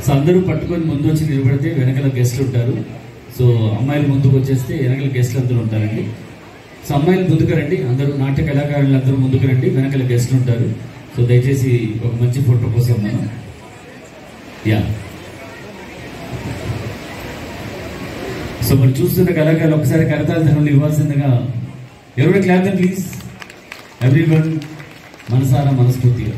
So అందరూ పట్టుకొని ముందు వచ్చి నిలబడితే వెనకాల గెస్ట్లు ఉంటారు. సో అమ్మాయిలు ముందుకు వచ్చేస్తే వెనకాల గెస్ట్లు అందరూ ఉంటారండి. సో అమ్మాయిలు ముందుకు రండి, అందరూ నాట్య కళాకారులు అందరూ ముందుకు రండి, వెనకాల గెస్ట్లు ఉంటారు. సో దయచేసి ఒక మంచి ఫోటో కోసం మనం సో మరి చూస్తున్న కళాకారులు ఒకసారి కరతాళ ధ్వనులు ఇవ్వాల్సిందిగా ఎవరు క్లాప్ దెమ్ ప్లీజ్ ఎవ్రీవన్ మనసారా మనస్ఫూర్తిగా.